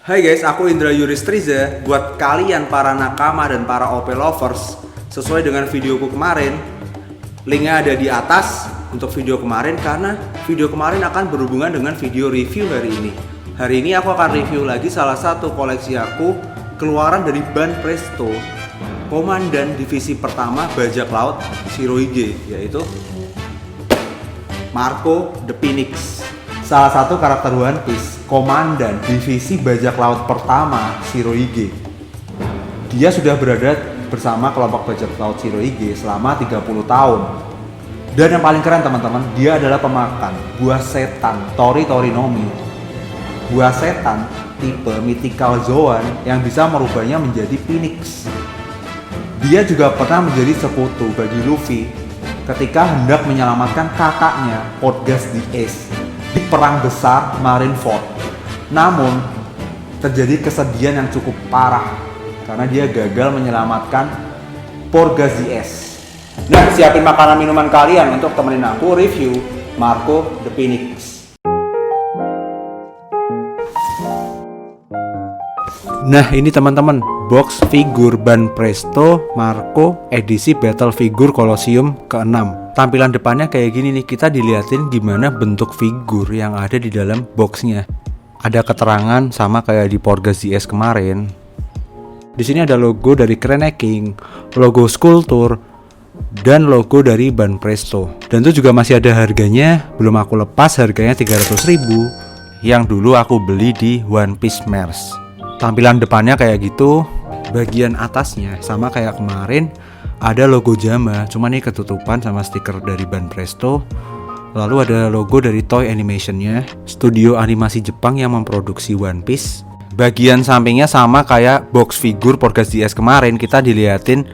Hai guys, aku Indra Yuristriza. Buat kalian para nakama dan para OP lovers, sesuai dengan videoku kemarin, linknya ada di atas untuk video kemarin, karena video kemarin akan berhubungan dengan video review hari ini. Hari ini aku akan review lagi salah satu koleksi aku, keluaran dari Ban Presto, Komandan Divisi Pertama Bajak Laut Shirohige, yaitu Marco the Phoenix. Salah satu karakter One Piece, Komandan Divisi Bajak Laut Pertama Shirohige. Dia sudah berada bersama kelompok Bajak Laut Shirohige selama 30 tahun. Dan yang paling keren teman-teman, dia adalah pemakan buah setan Tori Torinomi. Buah setan tipe Mythical Zoan yang bisa merubahnya menjadi Phoenix. Dia juga pernah menjadi sekutu bagi Luffy ketika hendak menyelamatkan kakaknya Portgas the Ace di perang besar Marineford. Namun terjadi kesedihan yang cukup parah karena dia gagal menyelamatkan Portgas the Ace. Nah, siapin makanan minuman kalian untuk temenin aku review Marco the Phoenix. Nah, ini teman-teman, box figur Ban Presto Marco edisi Battle Figure Colosseum ke-6. Tampilan depannya kayak gini nih, kita diliatin gimana bentuk figur yang ada di dalam boxnya. Ada keterangan sama kayak di Portgas the Ace kemarin. Di sini ada logo dari Krene King, logo Skulptur, dan logo dari Ban Presto. Dan itu juga masih ada harganya, belum aku lepas, harganya 300.000 yang dulu aku beli di One Piece Merch. Tampilan depannya kayak gitu. Bagian atasnya sama kayak kemarin, ada logo Jama, cuman ini ketutupan sama stiker dari Ban Presto. Lalu ada logo dari Toei Animation-nya, studio animasi Jepang yang memproduksi One Piece. Bagian sampingnya sama kayak box figur Portgas the Ace kemarin, kita diliatin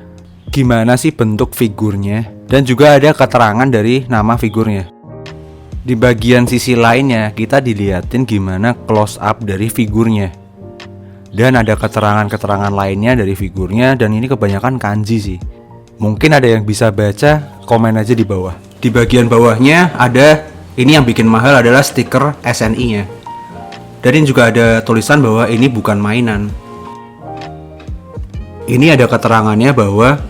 gimana sih bentuk figurnya, dan juga ada keterangan dari nama figurnya. Di bagian sisi lainnya kita diliatin gimana close up dari figurnya. Dan ada keterangan-keterangan lainnya dari figurnya, dan ini kebanyakan kanji sih. Mungkin ada yang bisa baca, komen aja di bawah. Di bagian bawahnya ada, ini yang bikin mahal adalah stiker SNI-nya. Dan ini juga ada tulisan bahwa ini bukan mainan. Ini ada keterangannya bahwa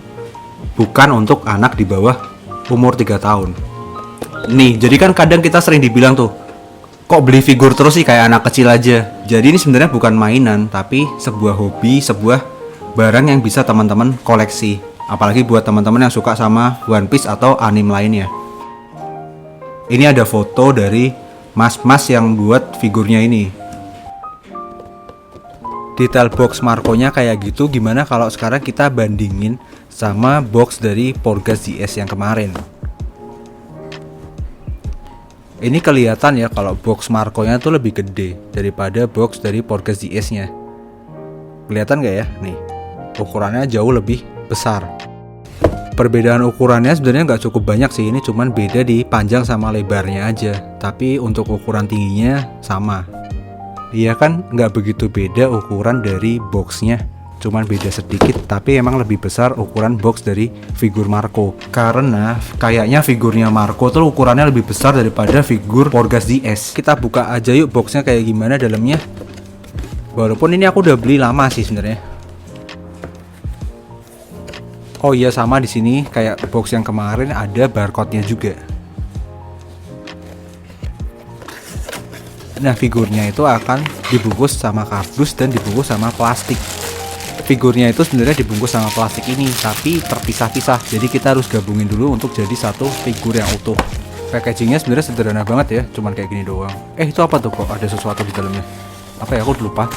bukan untuk anak di bawah umur 3 tahun. Nih, jadi kan kadang kita sering dibilang tuh, kok beli figur terus sih kayak anak kecil aja. Jadi ini sebenarnya bukan mainan, tapi sebuah hobi, sebuah barang yang bisa teman-teman koleksi. Apalagi buat teman-teman yang suka sama One Piece atau anime lainnya. Ini ada foto dari mas-mas yang buat figurnya ini. Detail box Marco-nya kayak gitu, gimana kalau sekarang kita bandingin sama box dari Portgas the Ace yang kemarin. Ini kelihatan ya kalau box Marco-nya tuh lebih gede daripada box dari Portgas the Ace-nya. Kelihatan gak ya? Nih, ukurannya jauh lebih besar. Perbedaan ukurannya sebenarnya nggak cukup banyak sih, ini cuman beda di panjang sama lebarnya aja. Tapi untuk ukuran tingginya sama. Iya kan, nggak begitu beda ukuran dari boxnya. Cuman beda sedikit, tapi emang lebih besar ukuran box dari figur Marco. Karena kayaknya figurnya Marco tuh ukurannya lebih besar daripada figur Portgas the Ace. Kita buka aja yuk boxnya kayak gimana dalamnya. Walaupun ini aku udah beli lama sih sebenarnya. Oh iya, sama di sini kayak box yang kemarin ada barcode-nya juga. Nah, figurnya itu akan dibungkus sama kardus dan dibungkus sama plastik. Figurnya itu sebenarnya dibungkus sama plastik ini, tapi terpisah-pisah. Jadi kita harus gabungin dulu untuk jadi satu figur yang utuh. Packagingnya sebenarnya sederhana banget ya, cuman kayak gini doang. Itu apa tuh, kok ada sesuatu di dalamnya? Apa ya, aku lupa.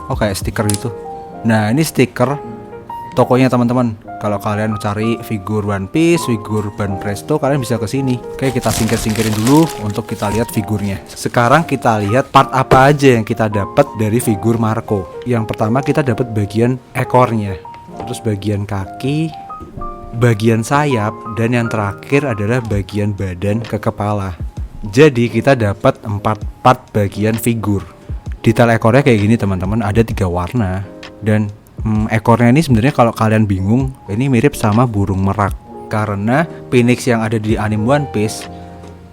Oh, kayak stiker gitu. Nah, ini stiker tokonya teman-teman. Kalau kalian cari figur One Piece, figur Ban Presto, kalian bisa ke sini. Oke, kita singkir-singkirin dulu untuk kita lihat figurnya. Sekarang kita lihat part apa aja yang kita dapat dari figur Marco. Yang pertama kita dapat bagian ekornya, terus bagian kaki, bagian sayap, dan yang terakhir adalah bagian badan ke kepala. Jadi kita dapat 4 part bagian figur. Detail ekornya kayak gini teman-teman, ada 3 warna. Dan ekornya ini sebenarnya kalau kalian bingung, ini mirip sama burung merak. Karena Phoenix yang ada di anime One Piece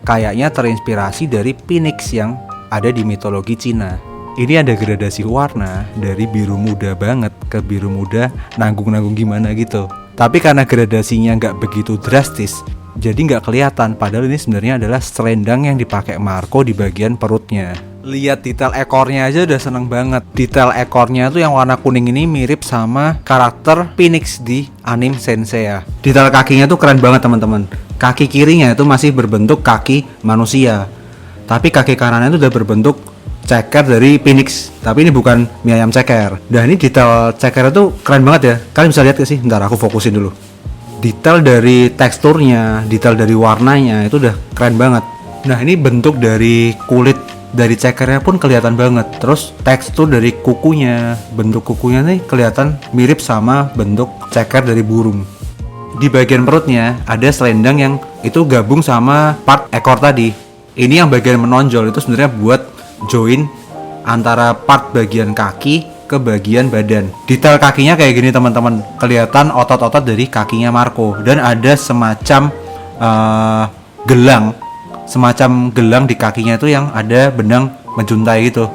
kayaknya terinspirasi dari Phoenix yang ada di mitologi Cina. Ini ada gradasi warna dari biru muda banget ke biru muda nanggung-nanggung gimana gitu. Tapi karena gradasinya nggak begitu drastis, jadi nggak kelihatan. Padahal ini sebenarnya adalah selendang yang dipakai Marco di bagian perutnya. Lihat detail ekornya aja udah seneng banget. Detail ekornya tuh yang warna kuning ini mirip sama karakter Phoenix di anime Senseiya. Detail kakinya tuh keren banget teman-teman. Kaki kirinya itu masih berbentuk kaki manusia, tapi kaki kanannya itu udah berbentuk ceker dari Phoenix. Tapi ini bukan mie ayam ceker. Dan ini detail ceker itu keren banget ya. Kalian bisa lihat gak sih? Bentar aku fokusin dulu. Detail dari teksturnya, detail dari warnanya itu udah keren banget. Nah ini bentuk dari kulit dari cekernya pun kelihatan banget. Terus tekstur dari kukunya, bentuk kukunya nih kelihatan mirip sama bentuk ceker dari burung. Di bagian perutnya ada selendang yang itu gabung sama part ekor tadi. Ini yang bagian menonjol itu sebenarnya buat join antara part bagian kaki ke bagian badan. Detail kakinya kayak gini teman-teman, kelihatan otot-otot dari kakinya Marco dan ada semacam gelang di kakinya itu yang ada benang menjuntai gitu.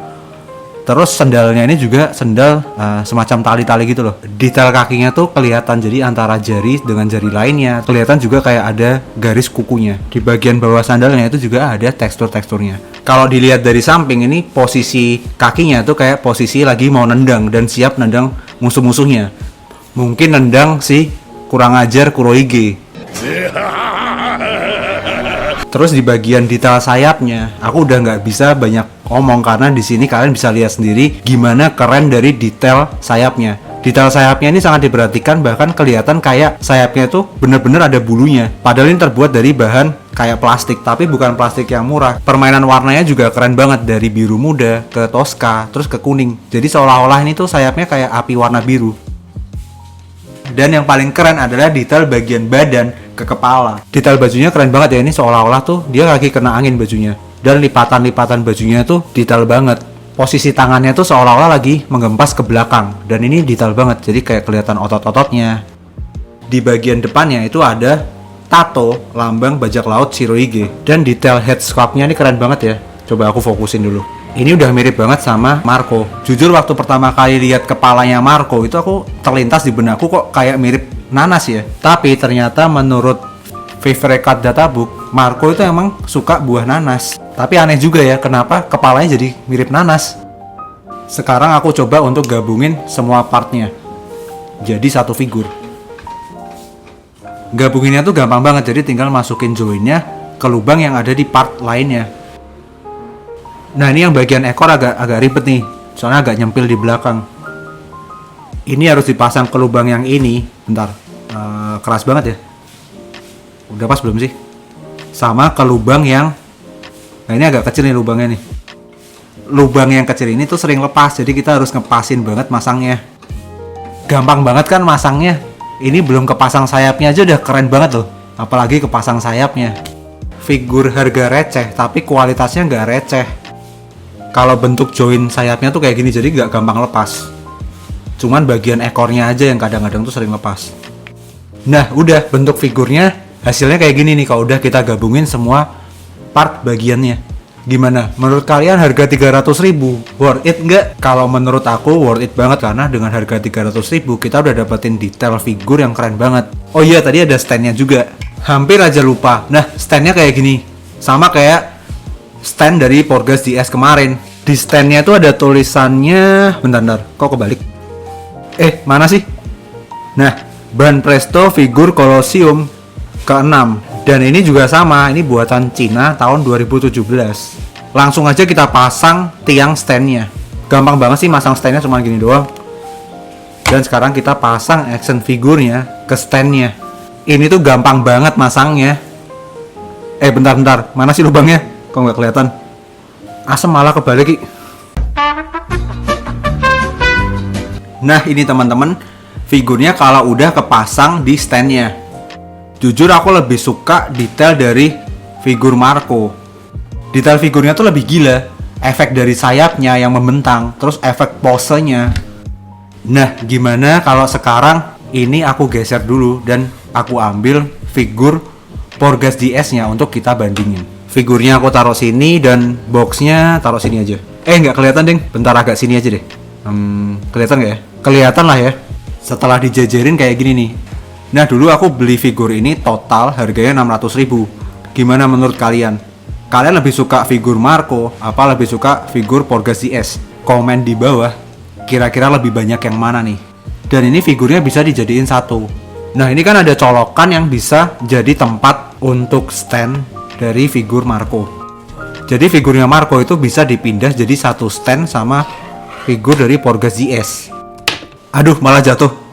Terus sendalnya ini juga sendal semacam tali-tali gitu loh. Detail kakinya tuh kelihatan, jadi antara jari dengan jari lainnya kelihatan juga kayak ada garis kukunya. Di bagian bawah sandalnya itu juga ada tekstur-teksturnya. Kalau dilihat dari samping ini posisi kakinya tuh kayak posisi lagi mau nendang dan siap nendang musuh-musuhnya. Mungkin nendang si kurang ajar Kurohige. Terus di bagian detail sayapnya, aku udah nggak bisa banyak ngomong karena di sini kalian bisa lihat sendiri gimana keren dari detail sayapnya. Detail sayapnya ini sangat diperhatikan, bahkan kelihatan kayak sayapnya tuh bener-bener ada bulunya. Padahal ini terbuat dari bahan kayak plastik, tapi bukan plastik yang murah. Permainan warnanya juga keren banget, dari biru muda ke Tosca, terus ke kuning. Jadi seolah-olah ini tuh sayapnya kayak api warna biru. Dan yang paling keren adalah detail bagian badan ke kepala. Detail bajunya keren banget ya, ini seolah-olah tuh dia lagi kena angin bajunya. Dan lipatan-lipatan bajunya tuh detail banget. Posisi tangannya tuh seolah-olah lagi mengempas ke belakang. Dan ini detail banget, jadi kayak kelihatan otot-ototnya. Di bagian depannya itu ada tato lambang bajak laut Shirohige. Dan detail head sculpt-nya ini keren banget ya. Coba aku fokusin dulu. Ini udah mirip banget sama Marco. Jujur waktu pertama kali lihat kepalanya Marco itu aku terlintas di benakku kok kayak mirip nanas ya. Tapi ternyata menurut favorite card databook, Marco itu emang suka buah nanas. Tapi aneh juga ya, kenapa kepalanya jadi mirip nanas. Sekarang aku coba untuk gabungin semua partnya jadi satu figur. Gabunginnya tuh gampang banget, jadi tinggal masukin joinnya ke lubang yang ada di part lainnya. Nah ini yang bagian ekor agak ribet nih, soalnya agak nyempil di belakang. Ini harus dipasang ke lubang yang ini. Bentar, keras banget ya. Udah pas belum sih? Sama ke lubang yang, nah ini agak kecil nih lubangnya nih. Lubang yang kecil ini tuh sering lepas, jadi kita harus ngepasin banget masangnya. Gampang banget kan masangnya. Ini belum kepasang sayapnya aja udah keren banget loh, apalagi kepasang sayapnya. Figur harga receh, tapi kualitasnya nggak receh. Kalau bentuk join sayapnya tuh kayak gini, jadi nggak gampang lepas. Cuman bagian ekornya aja yang kadang-kadang tuh sering lepas. Nah udah, bentuk figurnya hasilnya kayak gini nih. Kalau udah kita gabungin semua part bagiannya, gimana? Menurut kalian harga 300.000 worth it nggak? Kalau menurut aku worth it banget, karena dengan harga 300.000 kita udah dapetin detail figur yang keren banget. Oh iya, tadi ada standnya juga, hampir aja lupa. Nah standnya kayak gini, sama kayak stand dari Porgas DS kemarin. Di standnya itu ada tulisannya, bentar, kok kebalik? Mana sih? Nah, Ban Presto figur Colosseum ke-6. Dan ini juga sama, ini buatan Cina tahun 2017. Langsung aja kita pasang tiang standnya. Gampang banget sih masang standnya, cuma gini doang. Dan sekarang kita pasang action figurnya ke standnya. Ini tuh gampang banget masangnya. Bentar, mana sih lubangnya? Kok nggak kelihatan? Asem malah kebalik Ki. Nah ini teman-teman, figurnya kalau udah kepasang di standnya. Jujur aku lebih suka detail dari figur Marco. Detail figurnya tuh lebih gila. Efek dari sayapnya yang membentang, terus efek posenya. Nah gimana kalau sekarang ini aku geser dulu dan aku ambil figur Porgas DS nya untuk kita bandingin. Figurnya aku taruh sini dan boxnya taruh sini aja. Nggak kelihatan ding, bentar agak sini aja deh. Kelihatan nggak ya? Kelihatan lah ya. Setelah dijajarin kayak gini nih. Nah dulu aku beli figur ini total harganya 600.000. Gimana menurut kalian? Kalian lebih suka figur Marco apa lebih suka figur Porgas GS? Komen di bawah. Kira-kira lebih banyak yang mana nih? Dan ini figurnya bisa dijadiin satu. Nah ini kan ada colokan yang bisa jadi tempat untuk stand dari figur Marco. Jadi figurnya Marco itu bisa dipindah jadi satu stand sama figur dari Porgas GS. Aduh malah jatuh.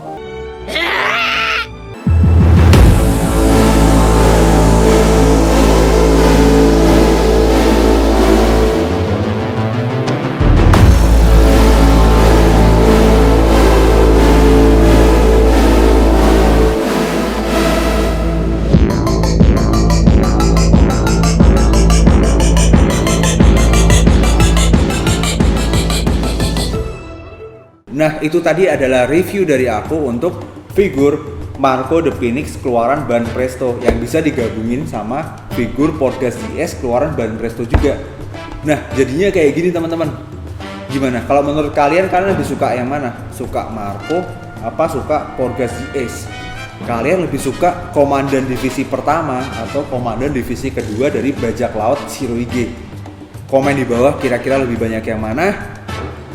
Nah itu tadi adalah review dari aku untuk figur Marco the Phoenix keluaran Ban Presto yang bisa digabungin sama figur Porgas GS keluaran Ban Presto juga. Nah jadinya kayak gini teman-teman. Gimana? Kalau menurut kalian lebih suka yang mana? Suka Marco apa suka Porgas GS? Kalian lebih suka komandan divisi pertama atau komandan divisi kedua dari bajak laut Shirohige? Komen di bawah kira-kira lebih banyak yang mana?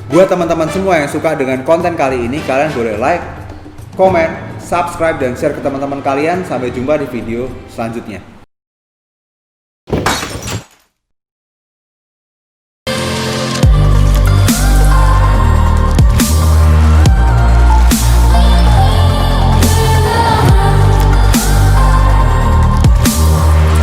Buat teman-teman semua yang suka dengan konten kali ini, kalian boleh like, komen, subscribe, dan share ke teman-teman kalian. Sampai jumpa di video selanjutnya.